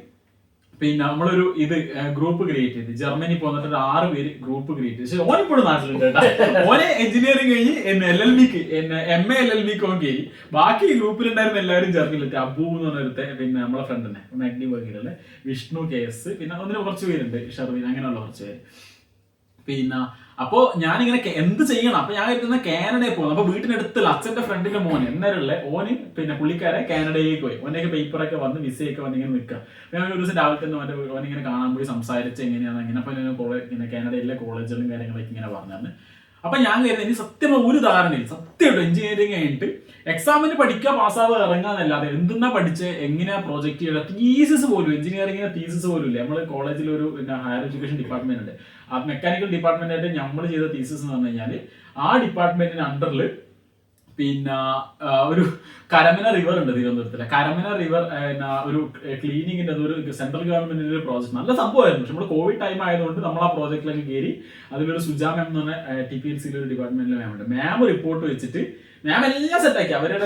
പിന്നെ നമ്മളൊരു ഗ്രൂപ്പ് ക്രിയേറ്റ് ചെയ്ത് ജർമ്മനി പോന്നിട്ട് ഒരു 6 പേര് ഗ്രൂപ്പ് ക്രിയേറ്റ് ചെയ്ത്. ഓനിപ്പോഴും നാട്ടിലുണ്ട് കേട്ടോ. ഓനെ എഞ്ചിനീയറിംഗ് കഴിഞ്ഞ് LLBക്ക് MA LLBക്ക് ഓൻ കയറി. ബാക്കി ഗ്രൂപ്പിലുണ്ടായിരുന്ന എല്ലാവരും ജർമ്മനിലെത്തി. അബൂ എന്ന് പറഞ്ഞൊരുത്തെ, പിന്നെ നമ്മളെ ഫ്രണ്ട് തന്നെ മാഗ്നി വർഗീരല്ലേ, വിഷ്ണു KS, പിന്നെ ഒന്നിന് കുറച്ച് പേരുണ്ട്, ഷർവീൻ, അങ്ങനെയുള്ള കുറച്ച് പേര്. പിന്നെ അപ്പോ ഞാനിങ്ങനെ എന്ത് ചെയ്യണം. അപ്പൊ ഞാൻ കരുതുന്ന കാനഡയിൽ പോകുന്നു. അപ്പൊ വീട്ടിനടുത്തുള്ള അച്ഛന്റെ ഫ്രണ്ടിന്റെ മോൻ എന്നാലുള്ള ഓന് പിന്നെ പുള്ളിക്കാരെ കാനഡയിലേക്ക് പോയി. ഓനൊക്കെ പേപ്പറൊക്കെ വന്ന് വിസയൊക്കെ വന്ന് ഇങ്ങനെ നിൽക്കുക. ഞാൻ ഒരു ദിവസം രാവിലെ തന്നെ ഓനിങ്ങനെ കാണാൻ പോയി, സംസാരിച്ച് എങ്ങനെയാണ് അങ്ങനെ. അപ്പൊ ഇങ്ങനെ കാനഡയിലെ കോളേജുകളും കാര്യങ്ങളൊക്കെ ഇങ്ങനെ പറഞ്ഞാണ്. അപ്പൊ ഞാൻ കരുതി എനിക്ക് സത്യം ഒരു ധാരണയിൽ സത്യമായിട്ടും എഞ്ചിനീയറിംഗ് കഴിഞ്ഞിട്ട് എക്സാമിന് പഠിക്കുക, പാസ്സാവുക, ഇറങ്ങാന്നല്ലാതെ എന്തെന്നാ പഠിച്ച് എങ്ങനെയാ പ്രോജക്ട് ചെയ്യുക, തീസിസ് പോലും എഞ്ചിനീയറിംഗിന്റെ തീസിസ് പോലും ഇല്ല. നമ്മൾ കോളേജിൽ ഒരു ഹയർ എഡ്യൂക്കേഷൻ ഡിപ്പാർട്ട്മെന്റ് ഉണ്ട്. ആ മെക്കാനിക്കൽ ഡിപ്പാർട്ട്മെന്റ് ആയിട്ട് നമ്മൾ ചെയ്ത തീസിസ് എന്ന് പറഞ്ഞു കഴിഞ്ഞാൽ ആ ഡിപ്പാർട്ട്മെന്റിന് അണ്ടറിൽ പിന്നെ ഒരു കരമന റിവർ ഉണ്ട് തിരുവനന്തപുരത്തിലെ. കരമന റിവർ ഒരു ക്ലീനിങ്ങിന്റെ ഒരു സെൻട്രൽ ഗവൺമെന്റിന്റെ ഒരു പ്രോജക്ട്, നല്ല സംഭവമായിരുന്നു. പക്ഷെ നമ്മൾ കോവിഡ് ടൈം ആയതുകൊണ്ട് നമ്മൾ ആ പ്രോജക്റ്റിലേക്ക് കയറി. അതിലൊരു സുജാ മാം എന്ന് പറഞ്ഞ TPLCയിലെ ഒരു ഡിപ്പാർട്ട്മെന്റിലെ മാം ഉണ്ട്. മാം റിപ്പോർട്ട് വെച്ചിട്ട് മാം എല്ലാം സെറ്റാക്കി, അവരുടെ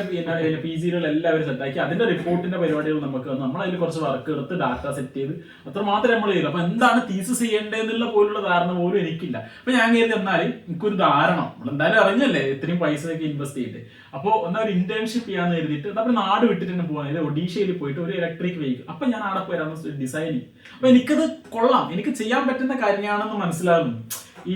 PGകൾ എല്ലാവരും സെറ്റാക്കി. അതിന്റെ റിപ്പോർട്ടിന്റെ പരിപാടികൾ നമുക്ക് വന്നു. നമ്മളതിൽ കുറച്ച് വർക്ക് എടുത്ത് ഡാറ്റ സെറ്റ് ചെയ്ത് അത്ര മാത്രമേ നമ്മൾ ചെയ്തു. അപ്പൊ എന്താണ് തീസിസ് ചെയ്യേണ്ടതെന്നുള്ള പോലുള്ള ധാരണ പോലും എനിക്കില്ല. അപ്പൊ ഞാൻ കരുതി എന്നാലും എനിക്കൊരു ധാരണ, നമ്മൾ എന്തായാലും അറിഞ്ഞല്ലേ ഇത്രയും പൈസയൊക്കെ ഇൻവെസ്റ്റ് ചെയ്തിട്ട്. അപ്പോൾ എന്നാ ഒരു ഇന്റേൺഷിപ്പ് ചെയ്യാന്ന് കരുതിയിട്ട് നമ്മൾ നാട് വിട്ടിട്ട് തന്നെ പോകാൻ ഒഡീഷയിൽ പോയിട്ട് ഒരു ഇലക്ട്രിക് വെഹിക്കിൾ. അപ്പൊ ഞാൻ അവിടെ പോയി ഡിസൈനിങ്. അപ്പൊ എനിക്കത് കൊള്ളാം, എനിക്ക് ചെയ്യാൻ പറ്റുന്ന കാര്യമാണെന്ന് മനസ്സിലാകുന്നു ഈ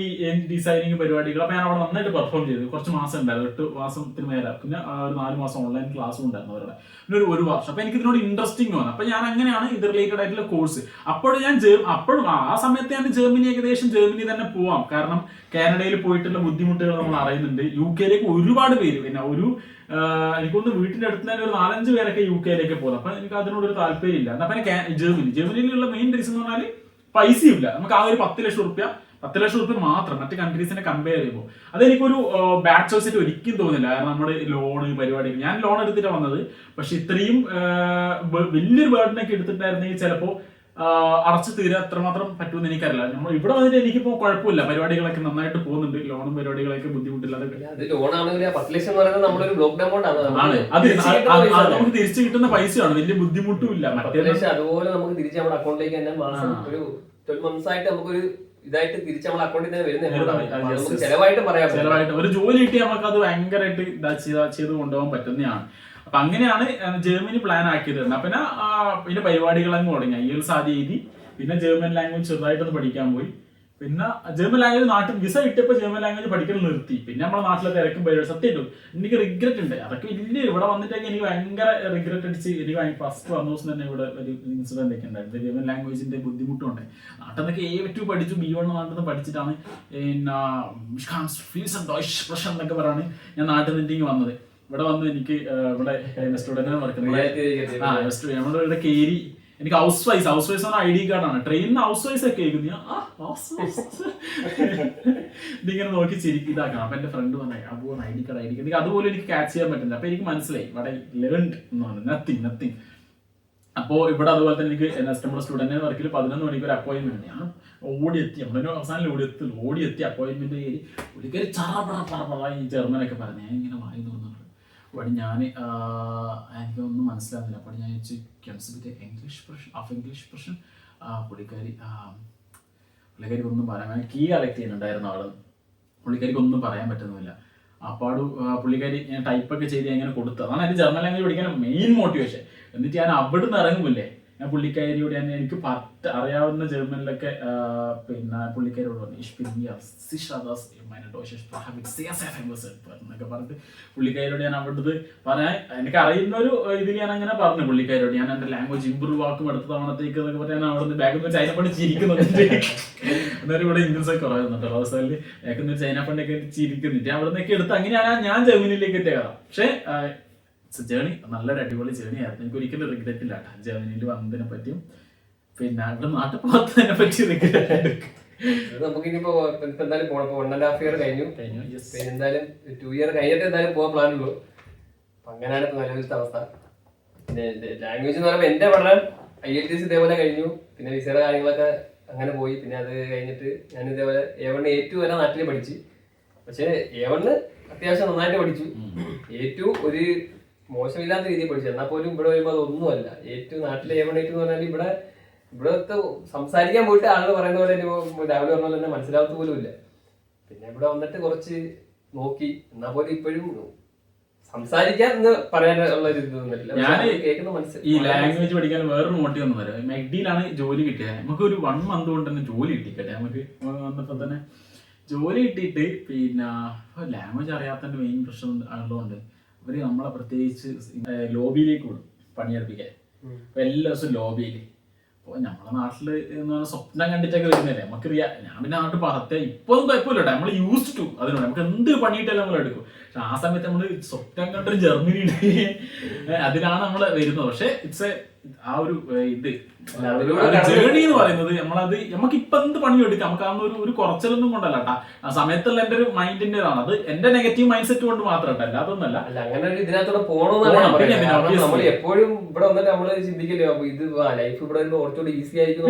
ഡിസൈനിങ് പരിപാടികൾ. അപ്പൊ ഞാൻ അവിടെ നന്നായിട്ട് പെർഫോം ചെയ്തു. കുറച്ച് മാസം ഉണ്ടായിരുന്നു, 8 മാസത്തിന് മേലെ. പിന്നെ ഒരു 4 മാസം ഓൺലൈൻ ക്ലാസ്സും ഉണ്ടായിരുന്നു അവരുടെ. പിന്നെ ഒരു വർഷം. അപ്പൊ എനിക്ക് ഇതിനോട് ഇൻട്രസ്റ്റിംഗ് വന്നു. അപ്പൊ ഞാൻ അങ്ങനെയാണ് ഇത് റിലേറ്റഡ് ആയിട്ടുള്ള കോഴ്സ്. അപ്പോഴും ആ സമയത്ത് ഞാൻ ജർമ്മനി തന്നെ പോവാം. കാരണം കാനഡയിൽ പോയിട്ടുള്ള ബുദ്ധിമുട്ടുകൾ നമ്മൾ അറിയുന്നുണ്ട്. UK ഒരുപാട് പേര്, പിന്നെ എനിക്കൊന്ന് വീട്ടിന്റെ അടുത്ത് തന്നെ ഒരു 4-5 പേരൊക്കെ UK പോകുന്നത്. അപ്പൊ എനിക്ക് അതിനോടൊരു താല്പര്യമില്ല. എന്നാ പിന്നെ ജർമ്മനിയിലുള്ള മെയിൻ റീസൺ എന്ന് പറഞ്ഞാൽ പൈസയില്ല. നമുക്ക് ആ ഒരു 10 ലക്ഷം റുപ്യ മാത്രം മറ്റു കൺട്രീസിനെ കമ്പയർ ചെയ്യുമ്പോൾ അതെനിക്കൊരു ബാഡ് ചോയ്സ് ആയിട്ട് ഒരിക്കലും തോന്നില്ല. കാരണം നമ്മുടെ ലോണ് പരിപാടി, ഞാൻ ലോൺ എടുത്തിട്ടാണ് വന്നത്. പക്ഷെ ഇത്രയും വലിയൊരു ബേർഡനൊക്കെ എടുത്തിട്ടായിരുന്നെങ്കിൽ ചിലപ്പോൾ അടച്ചു തീരാൻ അത്രമാത്രം പറ്റുമെന്ന് എനിക്കറിയില്ല. നമ്മൾ ഇവിടെ വന്നിട്ട് എനിക്കിപ്പോ കുഴപ്പമില്ല, പരിപാടികളൊക്കെ നന്നായിട്ട് പോകുന്നുണ്ട്. ലോണും പരിപാടികളൊക്കെ ബുദ്ധിമുട്ടില്ലാതെ. അത് നമുക്ക് തിരിച്ചു കിട്ടുന്ന പൈസയാണ്, വലിയ ബുദ്ധിമുട്ടും ഇല്ല. അതുപോലെ നമുക്ക് തിരിച്ച് നമ്മുടെ അക്കൗണ്ടിലേക്ക് തന്നെ മാസം ഒരു 12 months ആയിട്ട് നമുക്കൊരു ഇതായിട്ട് തിരിച്ച് നമ്മൾ അക്കൗണ്ടിൽ തന്നെ വരുന്ന ചെലവായിട്ട് പറയാം. ചെലവായിട്ട് ഒരു ജോലി കിട്ടി നമുക്ക് അത് ഭയങ്കരമായിട്ട് ചെയ്ത് കൊണ്ടുപോകാൻ പറ്റുന്നതാണ്. അപ്പൊ അങ്ങനെയാണ് ജർമ്മനി പ്ലാൻ ആക്കിയത്. എന്നാ പിന്നെ പരിപാടികളങ്ങ് തുടങ്ങി. IELTS ആദ്യം എഴുതി, പിന്നെ ജർമ്മൻ ലാംഗ്വേജ് ചെറുതായിട്ടൊന്ന് പഠിക്കാൻ പോയി. പിന്നെ ജർമ്മൻ ലാംഗ്വേജ് നാട്ടിൽ വിസ കിട്ടിയപ്പോൾ ജർമ്മൻ ലാംഗ്വേജ് പഠിക്കൽ നിർത്തി. പിന്നെ നമ്മുടെ നാട്ടിലെ തിരക്കും പരിപാടി സത്യമായിട്ടും എനിക്ക് റിഗ്രറ്റ് ഉണ്ട്. അതൊക്കെ വലിയ ഇവിടെ വന്നിട്ടൊക്കെ എനിക്ക് ഭയങ്കര റിഗ്രറ്റ് അടിച്ച് എനിക്ക് ഫസ്റ്റ് വന്ന ദിവസം തന്നെ ഇവിടെ ഒരു ഇൻസിഡന്റ് ഒക്കെ ഉണ്ടായിരുന്നു. ജർമ്മൻ ലാംഗ്വേജിന്റെ ബുദ്ധിമുട്ടുണ്ട്. നാട്ടിൽ നിന്നൊക്കെ A2 പഠിച്ചു, B1 നാട്ടിൽ നിന്ന് പഠിച്ചിട്ടാണ് എന്നൊക്കെ പറയാണ് ഞാൻ നാട്ടിൽ നിന്നിട്ട് വന്നത്. ഇവിടെ വന്ന് എനിക്ക് ഇവിടെ സ്റ്റുഡന്റ് വർക്കുന്നത് നമ്മുടെ ഇവിടെ കയറി എനിക്ക് ഹൗസ് വൈസ് ആണ് ID കാർഡാണ്. ട്രെയിനിന് ഹൗസ് വൈസ് ഒക്കെ ഇതിങ്ങനെ നോക്കി ചിരിക്കും ഇതാക്കണം. അപ്പൊ എന്റെ ഫ്രണ്ട് പറഞ്ഞു അപ്പോ ID കാർഡ് എനിക്ക് അതുപോലെ എനിക്ക് ക്യാച്ച് ചെയ്യാൻ പറ്റുന്നില്ല. അപ്പൊ എനിക്ക് മനസ്സിലായി ഇവിടെ ലേൺഡ് എന്നാണ് നത്തിങ്. അപ്പോ ഇവിടെ അതുപോലെ തന്നെ എനിക്ക് നമ്മുടെ സ്റ്റുഡന്റ് വർക്കിൽ 11 മണിക്ക് ഒരു അപ്പോയിന്റ്മെന്റ്. ഞാൻ ഓടിയെത്തി, നമ്മളൊരു അവസാനം ഓടിയെത്തി അപ്പോയിന്റ്മെന്റ് കയറി ഒരിക്കൽ ചറ ഈ ജർമ്മനൊക്കെ പറഞ്ഞു. ഞാൻ ഇങ്ങനെ വായി തോന്നുന്നു. അപ്പോൾ ഞാൻ എനിക്കൊന്നും മനസ്സിലാകുന്നില്ല. അപ്പോൾ ഞാൻ ഇംഗ്ലീഷ് പ്രശ്നം പുള്ളിക്കാരിക്ക് ഒന്നും പറയാൻ കീ കളക്ട് ചെയ്യുന്നുണ്ടായിരുന്ന ആള്. പുള്ളിക്കാരിക്ക് ഒന്നും പറയാൻ പറ്റുന്നില്ല. അപ്പോൾ പുള്ളിക്കാരി ഞാൻ ടൈപ്പൊക്കെ ചെയ്ത് എങ്ങനെ കൊടുത്തു. അതാണ് എൻ്റെ ജർമ്മൻ ലാംഗ്വേജ് പഠിക്കാൻ മെയിൻ മോട്ടിവേഷൻ. എന്നിട്ട് ഞാൻ അവിടെ നിന്ന് ഇറങ്ങുമില്ലേ ഞാൻ പുള്ളിക്കാരിയോട് തന്നെ എനിക്ക് അറിയാവുന്ന ജർമ്മനിലൊക്കെ പിന്നെ പുള്ളിക്കാരോട് പറഞ്ഞു എന്നൊക്കെ പറഞ്ഞിട്ട് പുള്ളിക്കാരോട് ഞാൻ അവിടുന്ന് പറയാൻ എനിക്ക് അറിയുന്ന ഒരു ഇതിൽ ഞാൻ അങ്ങനെ പറഞ്ഞു പുള്ളിക്കാരോട്. ഞാൻ എൻ്റെ ലാംഗ്വേജ് ഇമ്പ്രൂവ് ആക്കും അടുത്ത തവണത്തേക്ക് എന്നൊക്കെ പറഞ്ഞാൽ ഞാൻ അവിടെ നിന്ന് ബാഗിൽ നിന്ന് ചൈന ഫണ്ട് ചിരിക്കുന്നുണ്ട്. എന്നാലും ഇവിടെ ഇന്ത്യൻസ് ഒക്കെ കുറയുന്നുണ്ട്. അവസ്ഥയിൽ ബാഗിൽ നിന്ന് ചൈന ഫണ്ടൊക്കെ ചിരിക്കുന്നിട്ട് അവിടെ നിന്നൊക്കെ എടുത്ത് അങ്ങനെയാണ് ഞാൻ ജർമ്മനിയിലേക്ക് എത്തിയ കഥ. പക്ഷേ ജേണി നല്ലൊരു അടിപൊളി ജേണി ആയിരുന്നു. എനിക്ക് ഒരിക്കലും റിഗ്രറ്റ് ഇല്ല കേട്ടോ ജർമ്മനിയിൽ വന്നതിനെ പറ്റിയും പിന്നെ ഇവിടെ നാട്ടിൽ പോകുന്നതിനെ പറ്റി റിഗ്രറ്റ്. നമുക്കിനിപ്പോ എന്തായാലും പോകണം. 1.5 year കഴിഞ്ഞു. എന്തായാലും 2 year കഴിഞ്ഞിട്ട് എന്തായാലും പോകാൻ പ്ലാൻ ഉള്ളൂ. അപ്പൊ അങ്ങനെയാണ് ഇപ്പൊ നിലവിലത്തെ അവസ്ഥ. പിന്നെ ലാംഗ്വേജ് എന്ന് പറയുമ്പോൾ എന്റെ പഠനം IELTS ഇതേപോലെ കഴിഞ്ഞു. പിന്നെ വിസയുടെ കാര്യങ്ങളൊക്കെ അങ്ങനെ പോയി. പിന്നെ അത് കഴിഞ്ഞിട്ട് ഞാൻ ഇതേപോലെ A1 A2 വരെ നാട്ടിൽ പഠിച്ചു. പക്ഷെ A1 അത്യാവശ്യം നന്നായിട്ട് പഠിച്ചു. A2 ഒരു മോശമില്ലാത്ത രീതിയിൽ പഠിച്ചു. എന്നാൽ പോലും ഇവിടെ വരുമ്പോൾ അതൊന്നുമല്ല. A2 നാട്ടിലെ A1 A2 എന്ന് പറഞ്ഞാൽ ഇവിടത്തെ സംസാരിക്കാൻ പോയിട്ട് ആളുകൾ പറയുന്ന പോലെ രാവിലെ പറഞ്ഞാൽ തന്നെ മനസ്സിലാവത്ത പോലും ഇല്ല. പിന്നെ ഇവിടെ വന്നിട്ട് കുറച്ച് നോക്കി എന്നാൽ പോലും ഇപ്പോഴും സംസാരിക്കാൻ എന്ന് പറയാനുള്ള ഒരു ഇത് തോന്നിട്ടില്ല. ഞാൻ ഈ ലാംഗ്വേജ് പഠിക്കാൻ വേറൊരു മോട്ടീവ് ഒന്നും വരാം. മെഗ്ഡിയിലാണ് ജോലി കിട്ടിയത്. നമുക്ക് ഒരു 1 month കൊണ്ട് തന്നെ ജോലി കിട്ടിക്കട്ടെ. നമുക്ക് വന്നപ്പോൾ തന്നെ ജോലി കിട്ടിയിട്ട് പിന്നെ ലാംഗ്വേജ് അറിയാത്തതിന്റെ മെയിൻ പ്രശ്നം ഉള്ളതുകൊണ്ട് അവര് നമ്മളെ പ്രത്യേകിച്ച് ലോബിയിലേക്ക് വിടും പണിയെടുപ്പിക്കാൻ. അപ്പൊ എല്ലാ ദിവസവും ലോബിയില്. അപ്പോൾ നമ്മളെ നാട്ടില് എന്ന് പറഞ്ഞാൽ സ്വപ്നം കണ്ടിട്ടൊക്കെ വരുന്നില്ലേ നമുക്കറിയാം. ഞാൻ പിന്നെ നാട്ടിൽ പറത്തെ ഇപ്പൊ ഒന്നും കുഴപ്പമില്ല കേട്ടോ. നമ്മൾ യൂസ്ഡ് ടു അതിനോട് നമുക്ക് എന്ത് പണിയിട്ടല്ലേ നമ്മൾ എടുക്കും. പക്ഷെ ആ സമയത്ത് നമ്മള് സ്വപ്നം കണ്ടൊരു ജർമ്മനി ഉണ്ട് അതിലാണ് നമ്മൾ വരുന്നത്. പക്ഷെ ഇറ്റ്സ് ആ ഒരു ഇത് ജേണി എന്ന് പറയുന്നത് നമുക്ക് ഇപ്പൊ എന്ത് പണിയും എടുക്കാം. നമുക്ക് ആ ഒരു കുറച്ചിലൊന്നും കൊണ്ടല്ല കേട്ടാ. ആ സമയത്തുള്ള എന്റെ ഒരു മൈൻഡിന്റേതാണ്. അത് എന്റെ നെഗറ്റീവ് മൈൻഡ് സെറ്റ് കൊണ്ട് മാത്രം കേട്ടോ. അതൊന്നല്ല. അങ്ങനെ ഒരു ഇതിനകത്തൂടെ പോകണമെന്നാണ് നമ്മൾ എപ്പോഴും ഇവിടെ വന്നിട്ട് നമ്മള് ചിന്തിക്കില്ലേ ഇത് ലൈഫ് ഇവിടെ കുറച്ചുകൂടി ഈസി ആയിരിക്കും.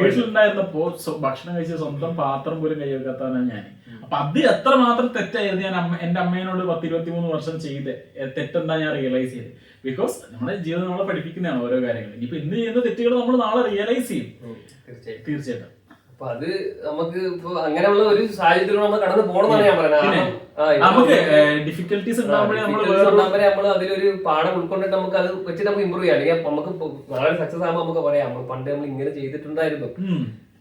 വീട്ടിലുണ്ടായിരുന്നപ്പോ ഭക്ഷണം കഴിച്ച സ്വന്തം പാത്രം പോലും കൈ വെക്കാത്തവനാണ് ഞാൻ. അപ്പൊ അത് എത്ര മാത്രം തെറ്റായിരുന്നു ഞാൻ എന്റെ അമ്മേനോട് 10-23 വർഷം ചെയ്ത് തെറ്റെന്താ ഞാൻ റിയലൈസ് ചെയ്ത്. ബിക്കോസ് നമ്മുടെ ജീവിതം നമ്മളെ പഠിപ്പിക്കുന്നതാണ് ഓരോ കാര്യങ്ങൾ. ഇനിയിപ്പോ ഇന്ന് ചെയ്യുന്ന തെറ്റുകൾ നമ്മൾ നാളെ റിയലൈസ് ചെയ്യും തീർച്ചയായിട്ടും. അപ്പൊ അത് നമുക്ക് ഇപ്പൊ അങ്ങനെയുള്ള ഒരു സാഹചര്യത്തിൽ നമ്മൾ കടന്നു പോകണമെന്നാണ് ഞാൻ പറയുന്നത്. നമുക്ക് ഡിഫിക്കൽട്ടീസ് നമ്മൾ അതിലൊരു പാഠം ഉൾക്കൊണ്ടിട്ട് നമുക്ക് അത് വെച്ചിട്ട് നമുക്ക് ഇമ്പ്രൂവ് ചെയ്യാം. അല്ലെങ്കിൽ നമുക്ക് വളരെ സക്സസ് ആകുമ്പോൾ നമുക്ക് പറയാം നമ്മൾ പണ്ട് നമ്മൾ ഇങ്ങനെ ചെയ്തിട്ടുണ്ടായിരുന്നു.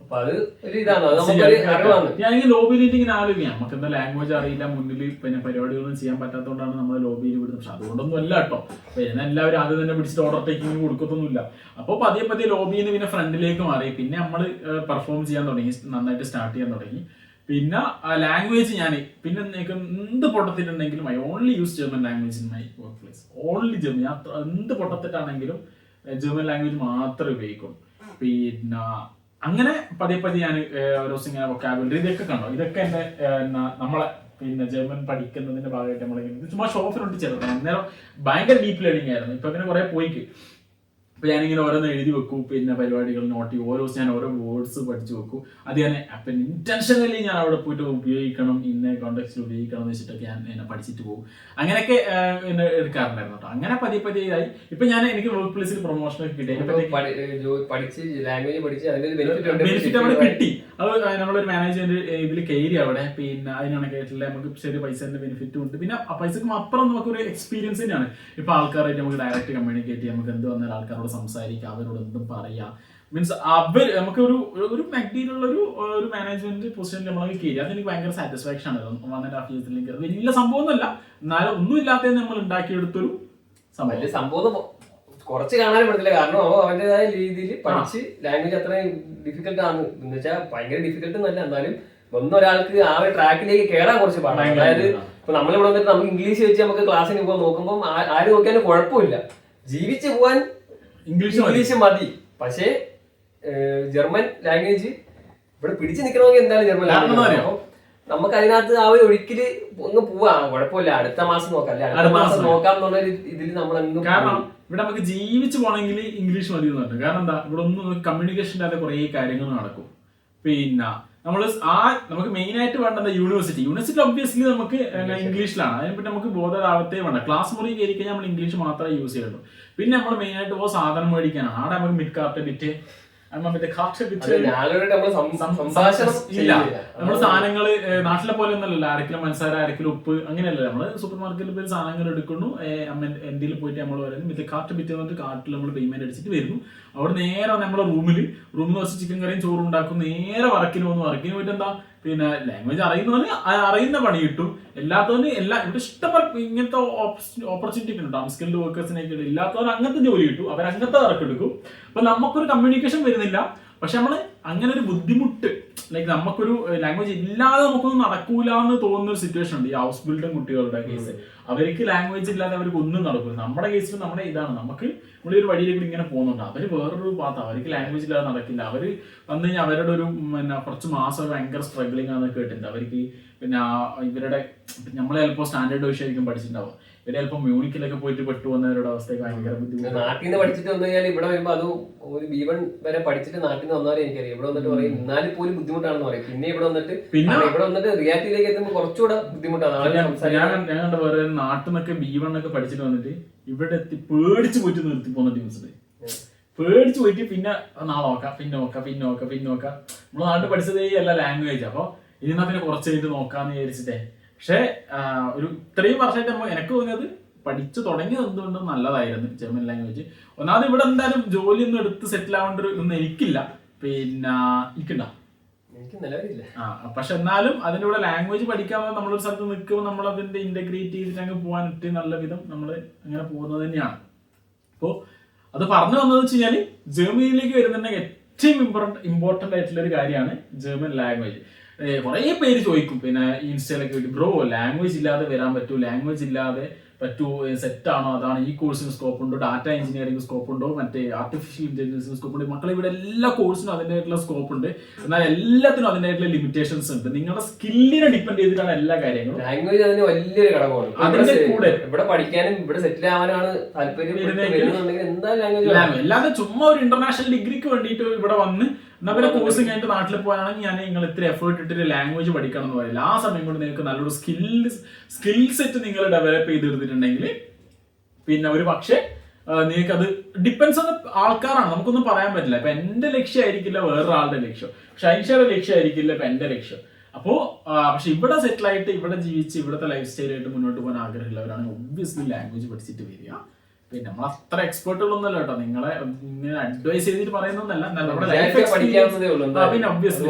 അപ്പൊ അത് ഒരു ഇതാണ്, അത് നമുക്കൊരു അറിവാണ്. ഞാൻ ലോബിയിലിട്ട് ഇങ്ങനെ ആലോചിക്കാം. നമുക്ക് എന്താ ലാംഗ്വേജ് അറിയില്ല, മുന്നിൽ പിന്നെ പരിപാടികളൊന്നും ചെയ്യാൻ പറ്റാത്തതുകൊണ്ടാണ് നമ്മൾ ലോബിയിൽ വിടുന്നത്. പക്ഷെ അതുകൊണ്ടൊന്നും അല്ല കേട്ടോ. പിന്നെ എല്ലാവരും ആദ്യം തന്നെ പിടിച്ചിട്ട് ഓർഡർ ടേക്കിങ് കൊടുക്കത്തൊന്നുമില്ല. അപ്പോൾ പതിയെ ലോബിയിൽ നിന്ന് പിന്നെ ഫ്രണ്ടിലേക്ക് മാറി. പിന്നെ നമ്മൾ പെർഫോം ചെയ്യാൻ തുടങ്ങി, നന്നായിട്ട് സ്റ്റാർട്ട് ചെയ്യാൻ തുടങ്ങി. പിന്നെ ലാംഗ്വേജ് ഞാൻ പിന്നെ എന്ത് പൊട്ടത്തിട്ടുണ്ടെങ്കിലും I only use German language in my workplace. Only German. എന്ത് പൊട്ടത്തിട്ടാണെങ്കിലും ജർമ്മൻ ലാംഗ്വേജ് മാത്രമേ ഉപയോഗിക്കുള്ളൂ. പിന്നെ അങ്ങനെ പതിയെ ഞാൻ ഓരോ ദിവസം ഇങ്ങനെ വൊക്കാബുലറി ഇതൊക്കെ കണ്ടോ. ഇതൊക്കെ എന്റെ നമ്മളെ പിന്നെ ജർമ്മൻ പഠിക്കുന്നതിന്റെ ഭാഗമായിട്ട് നമ്മളിങ്ങനെ ചുമ്മാ ഷോപ്പിനോട്ട് ചേർന്നത്. അന്നേരം ഭയങ്കര ഡീപ്പ് ലേണിംഗ് ആയിരുന്നു. ഇപ്പൊ അങ്ങനെ കുറെ പോയിക്ക് അപ്പോൾ ഞാനിങ്ങനെ ഓരോന്ന് എഴുതി വെക്കും, പിന്നെ പരിപാടികൾ നോട്ട് ചെയ്യും, ഓരോ ദിവസം ഞാൻ ഓരോ വേർഡ്സ് പഠിച്ചു വെക്കും. അത് ഞാൻ അപ്പം ഇന്റൻഷനലി ഞാൻ അവിടെ പോയിട്ട് ഉപയോഗിക്കണം, ഇന്ന കോണ്ടെക്സ്റ്റിൽ ഉപയോഗിക്കണം എന്ന് വെച്ചിട്ടൊക്കെ ഞാൻ എന്നെ പഠിച്ചിട്ട് പോകും. അങ്ങനെയൊക്കെ എന്നെ എടുക്കാറുണ്ടായിരുന്നു കേട്ടോ. അങ്ങനെ പതിയെ പതിയായി ഇപ്പം എനിക്ക് വർക്ക് പ്ലേസിൽ പ്രൊമോഷനൊക്കെ കിട്ടി. ബെനിഫിറ്റ് അവിടെ കിട്ടി. അത് നമ്മളൊരു മാനേജ്മെന്റ് ഇതിൽ കയറി അവിടെ, പിന്നെ അതിനാണ് കേട്ടില്ല നമുക്ക് ചെറിയ പൈസന്റെ ബെനിഫിറ്റും ഉണ്ട്. പിന്നെ ആ പൈസക്കും അപ്പുറം നമുക്കൊരു എക്സ്പീരിയൻസ് തന്നെയാണ്. ഇപ്പൊ ആൾക്കാരായിട്ട് നമുക്ക് ഡയറക്റ്റ് കമ്മ്യൂണിക്കേറ്റ് ചെയ്യാം, നമുക്ക് എന്ത് വന്നാലും ആൾക്കാരോട് സംസാരിക്കാം, അവരോട് എന്തും പറയാം. മീൻസ് നമുക്ക് ഒരു മാഗ്നിയിലുള്ള ഒരു മാനേജ്മെന്റ് പൊസിഷനിൽ നമ്മളൊക്കെ കയറി. അതെനിക്ക് ഭയങ്കര സാറ്റിസ്ഫാക്ഷൻ ആണ്. 1.5 ഇയേഴ്സിലേക്ക് വലിയ സംഭവമൊന്നുമല്ല, എന്നാലും ഒന്നും ഇല്ലാത്തത് നമ്മൾ ഉണ്ടാക്കിയെടുത്തൊരു സംഭവം കുറച്ച് കാണാനും പറ്റില്ല. കാരണം അവന്റേതായ രീതിയിൽ പഠിച്ച് ലാംഗ്വേജ് അത്രയും ഡിഫിക്കൽട്ട് ആണ് എന്ന് വെച്ചാൽ ഭയങ്കര ഡിഫിക്കൽട്ട് എന്നല്ല, എന്നാലും ഒന്നൊരാൾക്ക് ആ ഒരു ട്രാക്കിലേക്ക് കയറാൻ കുറച്ച് പാടാണ്. അതായത് ഇപ്പൊ നമ്മളിവിടെ വന്നിട്ട് നമുക്ക് ഇംഗ്ലീഷ് വെച്ച് നമുക്ക് ക്ലാസ്സിന് പോകാൻ നോക്കുമ്പോൾ ആര് നോക്കിയാലും കുഴപ്പമില്ല, ജീവിച്ച് പോവാൻ ഇംഗ്ലീഷ് മതി. പക്ഷേ ജർമ്മൻ ലാംഗ്വേജ് ഇവിടെ പിടിച്ചു നിൽക്കണമെങ്കിൽ എന്തായാലും ജർമ്മൻ ലാംഗ്വേജ്. അപ്പൊ നമുക്ക് അതിനകത്ത് ആ ഒരു ഒഴുക്കില് ഒന്ന് പോവാ, കുഴപ്പമില്ല, അടുത്ത മാസം നോക്കാം, അല്ലെ അടുത്ത മാസം നോക്കാം എന്നുള്ള ഇതിൽ നമ്മൾ കാരണം ഇവിടെ നമുക്ക് ജീവിച്ചു പോകണമെങ്കിൽ ഇംഗ്ലീഷ് മതി എന്ന് പറഞ്ഞു. കാരണം എന്താ, ഇവിടെ ഒന്നും കമ്മ്യൂണിക്കേഷൻ്റെ അത് കുറേ കാര്യങ്ങൾ നടക്കും. പിന്നെ നമുക്ക് മെയിൻ ആയിട്ട് വേണ്ടത് യൂണിവേഴ്സിറ്റി ഒബ്വിയസ്ലി നമുക്ക് ഇംഗ്ലീഷിലാണ്. അതിനെപ്പറ്റി നമുക്ക് ബോധരാവത്തേ വേണ്ട. ക്ലാസ് മുറി കയറി കഴിഞ്ഞാൽ നമ്മൾ ഇംഗ്ലീഷ് മാത്രമേ യൂസ് ചെയ്യുള്ളൂ. പിന്നെ നമ്മൾ മെയിൻ ആയിട്ട് സാധനം മേടിക്കാനാണ്. അവിടെ നമുക്ക് മിഡ് കാർട്ട് ബിറ്റ് ഇല്ല. നമ്മള് സാധനങ്ങള് നാട്ടിലെ പോലെ ഒന്നല്ലല്ലോ, അരക്കിലോ പഞ്ചസാര, അരക്കിലോ ഉപ്പ്, അങ്ങനെയല്ല. നമ്മള് സൂപ്പർ മാർക്കറ്റിൽ പോയി സാധനങ്ങൾ എടുക്കുന്നു, എന്തിൽ പോയിട്ട് നമ്മൾ പറയുന്നു മിഡ് കാർട്ട് ബിറ്റ് വന്നിട്ട് കാർട്ടിൽ നമ്മൾ പേയ്മെന്റ് അടിച്ചിട്ട് വരുന്നു. അവിടെ നേരെ നമ്മളെ റൂമിൽ വെച്ച് ചിക്കൻ കറിയും ചോറും ഉണ്ടാക്കും. നേരെ വർക്കിന് പോയിട്ട് എന്താ, പിന്നെ ലാംഗ്വേജ് അറിയുന്നവന് അറിയുന്ന പണി കിട്ടും, എല്ലാത്തവന് ഇവിടെ ഇഷ്ടപ്പെട്ട ഇങ്ങനത്തെ ഓപ്പർച്യൂണിറ്റി കിട്ടും. അൺസ്കിൽഡ് വർക്കേഴ്സിനൊക്കെ ഇല്ലാത്തവർ അങ്ങനത്തെ ജോലി കിട്ടും, അവരങ്ങനത്തെ വർക്ക് എടുക്കും. അപ്പൊ നമുക്കൊരു കമ്മ്യൂണിക്കേഷൻ വരുന്നില്ല. പക്ഷെ നമ്മള് അങ്ങനെ ഒരു ബുദ്ധിമുട്ട്, ലൈക്ക് നമുക്കൊരു ലാംഗ്വേജ് ഇല്ലാതെ നമുക്കൊന്നും നടക്കൂല എന്ന് തോന്നുന്ന ഒരു സിറ്റുവേഷൻ ഉണ്ട്. ഈ ഹൗസ് ബിൽഡും കുട്ടികളുടെ കേസ്, അവർക്ക് ലാംഗ്വേജ് ഇല്ലാതെ അവർക്ക് ഒന്നും നടക്കില്ല. നമ്മുടെ കേസിൽ നമ്മുടെ ഇതാണ്, നമുക്ക് ഇവിടെ ഒരു വഴിയിലേക്ക് ഇങ്ങനെ പോകുന്നുണ്ട്. അവര് വേറൊരു പാത്ത, അവർക്ക് ലാംഗ്വേജ് ഇല്ലാതെ നടക്കില്ല. അവര് വന്നു കഴിഞ്ഞാൽ അവരുടെ ഒരു കുറച്ച് മാസം ഭയങ്കര സ്ട്രഗ്ലിംഗ് ആണെന്ന് കേട്ടിട്ടുണ്ട്. അവർക്ക് പിന്നെ ഇവരുടെ നമ്മളെ ചിലപ്പോൾ സ്റ്റാൻഡേർഡ് വിഷയമായിരിക്കും പഠിച്ചിട്ടുണ്ടാവും. ഇവര് ചിലപ്പോൾ മ്യൂണിക്കിലൊക്കെ പോയിട്ട് പെട്ടു വന്നവരുടെ അവസ്ഥയ്ക്ക് ഭയങ്കര ബുദ്ധിമുട്ട്. നാട്ടിൽ നിന്ന് പഠിച്ചിട്ട് വന്നു കഴിഞ്ഞാൽ ഇവിടെ വരുമ്പോ അത് ഒരു B1 വരെ പഠിച്ചിട്ട് നാട്ടിൽ നിന്ന് വന്നവരെ എനിക്കറിയാം. ഇവിടെ വന്നിട്ട് പറയും എന്നാലും പോലും ബുദ്ധിമുട്ടാണെന്ന് പറയും. പിന്നെ ഇവിടെ വന്നിട്ട് റിയാലിറ്റിയിലേക്ക് എത്തുമ്പോൾ കുറച്ചുകൂടെ ബുദ്ധിമുട്ടാണ്. ഞാൻ കണ്ട വേറെ നാട്ടിൽ നിന്നൊക്കെ B1 ഒക്കെ പഠിച്ചിട്ട് വന്നിട്ട് ഇവിടെ എത്തി പേടിച്ച് പോയിട്ട് നിർത്തി പോകുന്ന ടീംസ്, പേടിച്ച് പോയിട്ട് പിന്നെ നാളെ നോക്കാം, പിന്നെ നോക്കാം. നമ്മളെ നാട്ടിൽ പഠിച്ചതേ അല്ല ലാംഗ്വേജ്. അപ്പൊ ഇതിനാ പിന്നെ കുറച്ച് കഴിഞ്ഞിട്ട് നോക്കാന്ന് വിചാരിച്ചിട്ടേ. പക്ഷെ ഒരു ഇത്രയും വർഷമായിട്ട് എനിക്ക് തോന്നിയത് പഠിച്ചു തുടങ്ങിയത് എന്തുകൊണ്ടും നല്ലതായിരുന്നു ജർമ്മൻ ലാംഗ്വേജ്. ഒന്നാമത് ഇവിടെ എന്തായാലും ജോലി ഒന്നും എടുത്ത് സെറ്റിൽ ആവേണ്ട ഒന്നും എനിക്കില്ല, പിന്നെ എനിക്കുണ്ടോ പക്ഷെ എന്നാലും അതിൻ്റെ കൂടെ ലാംഗ്വേജ് പഠിക്കാതെ നമ്മളൊരു സ്ഥലത്ത് നിൽക്കുമ്പോൾ നമ്മൾ അതിന്റെ ഇന്റഗ്രേറ്റ് ചെയ്തിട്ട് അങ്ങ് പോകാൻ ഏറ്റവും നല്ല വിധം നമ്മൾ അങ്ങനെ പോകുന്നത് തന്നെയാണ്. അപ്പോൾ അത് പറഞ്ഞു വന്നത് വെച്ച് കഴിഞ്ഞാൽ ജർമ്മനിയിലേക്ക് വരുന്നുണ്ടെങ്കിൽ ഏറ്റവും ഇമ്പോർട്ടൻ്റ് ആയിട്ടുള്ള ഒരു കാര്യമാണ് ജർമ്മൻ ലാംഗ്വേജ്. കുറേ പേര് ചോദിക്കും പിന്നെ ഇൻസ്റ്റയിലൊക്കെ വേണ്ടി, ബ്രോ ലാംഗ്വേജ് ഇല്ലാതെ വരാൻ പറ്റൂ, ലാംഗ്വേജ് ഇല്ലാതെ പറ്റൂ, സെറ്റാണോ, അതാണ് ഈ കോഴ്സിന് സ്കോപ്പ് ഉണ്ടോ, ഡാറ്റ എഞ്ചിനീയറിംഗ് സ്കോപ്പ് ഉണ്ടോ, മറ്റേ ആർട്ടിഫിഷ്യൽ ഇന്റലിജൻസിന് സ്കോപ്പ് ഉണ്ട്. മക്കളെ ഇവിടെ എല്ലാ കോഴ്സിനും അതിൻ്റെതായിട്ടുള്ള സ്കോപ്പ് ഉണ്ട്, എന്നാൽ എല്ലാത്തിനും അതിൻ്റെതായിട്ടുള്ള ലിമിറ്റേഷൻസ് ഉണ്ട്. നിങ്ങളുടെ സ്കില്ലിനെ ഡിപ്പെൻഡ് ചെയ്തിട്ടാണ് എല്ലാ കാര്യങ്ങളും. ലാംഗ്വേജ് അതിന് വലിയൊരു ഘടകമാണ്. അതിന്റെ കൂടെ ഇവിടെ പഠിക്കാനും ഇവിടെ സെറ്റിൽ ആവാനാണ് താല്പര്യം. അല്ലാതെ ചുമ്മാ ഒരു ഇന്റർനാഷണൽ ഡിഗ്രിക്ക് വേണ്ടിയിട്ട് ഇവിടെ വന്ന് എന്നാ പിന്നെ കോഴ്സ് കഴിഞ്ഞിട്ട് നാട്ടിൽ പോയാണെങ്കിൽ ഞാൻ നിങ്ങൾ ഇത്ര എഫേർട്ട് ഇട്ടിട്ട് ലാംഗ്വേജ് പഠിക്കണം എന്ന് പറയില്ല. ആ സമയം കൊണ്ട് നിങ്ങൾക്ക് നല്ലൊരു സ്കിൽ സെറ്റ് നിങ്ങൾ ഡെവലപ്പ് ചെയ്തെടുത്തിട്ടുണ്ടെങ്കിൽ പിന്നെ ഒരു പക്ഷേ നിങ്ങൾക്ക് അത് ഡിപ്പെൻസ് ഓൺ ആൾക്കാരാണ്, നമുക്കൊന്നും പറയാൻ പറ്റില്ല. ഇപ്പൊ എന്റെ ലക്ഷ്യമായിരിക്കില്ല വേറൊരാളുടെ ലക്ഷ്യം, ഷൈൻഷയുടെ ലക്ഷ്യമായിരിക്കില്ല ഇപ്പൊ എന്റെ ലക്ഷ്യം. അപ്പോ പക്ഷെ ഇവിടെ സെറ്റിൽ ആയിട്ട് ഇവിടെ ജീവിച്ച് ഇവിടുത്തെ ലൈഫ് സ്റ്റൈലായിട്ട് മുന്നോട്ട് പോകാൻ ആഗ്രഹമുള്ളവരാണ് ഒബ്വിയസ്ലി ലാംഗ്വേജ് പഠിച്ചിട്ട് വരിക. പിന്നെ നമ്മൾ അത്ര എക്സ്പെർട്ടുകളൊന്നുമല്ല കേട്ടോ, നിങ്ങളെ ഇങ്ങനെ അഡ്വൈസ് ചെയ്തിട്ട് പറയുന്നൊന്നല്ല, നമ്മുടെ ലൈഫ് പിന്നെ ഒബ്വിയസ്ലി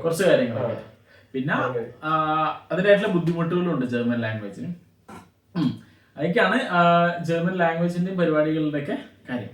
കുറച്ച് കാര്യങ്ങളൊക്കെ. പിന്നെ അതിനായിട്ടുള്ള ബുദ്ധിമുട്ടുകളും ഉണ്ട് ജർമ്മൻ ലാംഗ്വേജിന്. അതൊക്കെയാണ് ജർമ്മൻ ലാംഗ്വേജിന്റെയും പരിപാടികളുടെ ഒക്കെ കാര്യം.